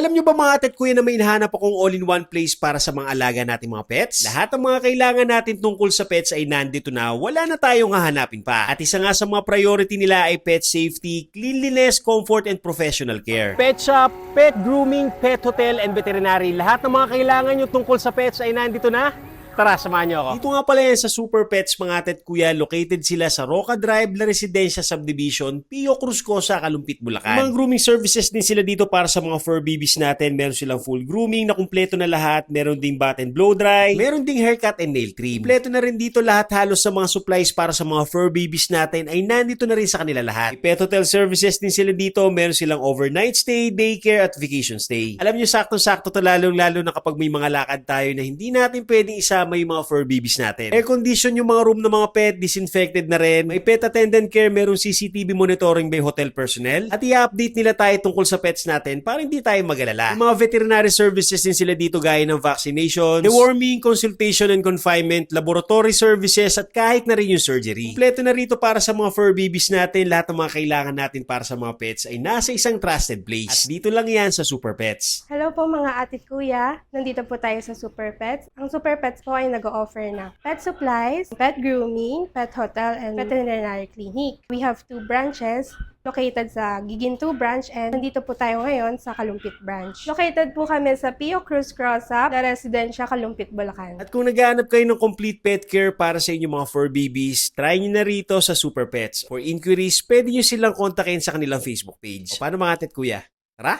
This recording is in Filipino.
Alam nyo ba mga ate at kuya na may hinahanap akong all-in-one place para sa mga alaga nating mga pets? Lahat ng mga kailangan natin tungkol sa pets ay nandito na, wala na tayong hahanapin pa. At isa nga sa mga priority nila ay pet safety, cleanliness, comfort, and professional care. Pet shop, pet grooming, pet hotel, and veterinary. Lahat ng mga kailangan nyo tungkol sa pets ay nandito na. Tara, samahan niyo ako. Dito nga pala yan sa Super Pets mga ate at kuya. Located sila sa Roca Drive, La Residencia Subdivision, Pio Cruz Cosa, Kalumpit, Bulacan. Mga grooming services din sila dito para sa mga fur babies natin. Meron silang full grooming na kumpleto na lahat. Meron ding bath and blow dry. Meron ding haircut and nail trim. Kumpleto na rin dito lahat halos sa mga supplies para sa mga fur babies natin ay nandito na rin sa kanila lahat. Pet hotel services din sila dito. Meron silang overnight stay, daycare at vacation stay. Alam nyo, saktong-sakto to lalo na kapag may mga lakad tayo na hindi natin pwedeng isama yung mga fur babies natin. Air condition yung mga room ng mga pet, disinfected na rin. May pet attendant care, merong CCTV monitoring by hotel personnel. At i-update nila tayo tungkol sa pets natin para hindi tayo mag-alala. Yung mga veterinary services din sila dito gaya ng vaccinations, deworming, consultation and confinement, laboratory services at kahit na rin yung surgery. Kompleto na rito para sa mga fur babies natin. Lahat ng mga kailangan natin para sa mga pets ay nasa isang trusted place. At dito lang yan sa Super Pets. Hello po mga ate at kuya, nandito po tayo sa Super Pets. Ang Super Pets po ay nag-o-offer ng pet supplies, pet grooming, pet hotel, and veterinary clinic. We have 2 branches located sa Giginto branch and nandito po tayo ngayon sa Kalumpit branch. Located po kami sa Pio Cruz Cosa, La Residencia, Kalumpit, Bulacan. At kung naghahanap kayo ng complete pet care para sa inyong mga fur babies, try nyo na rito sa Super Pets. For inquiries, pwede nyo silang kontakin sa kanilang Facebook page. O paano mga ate at kuya? Tara!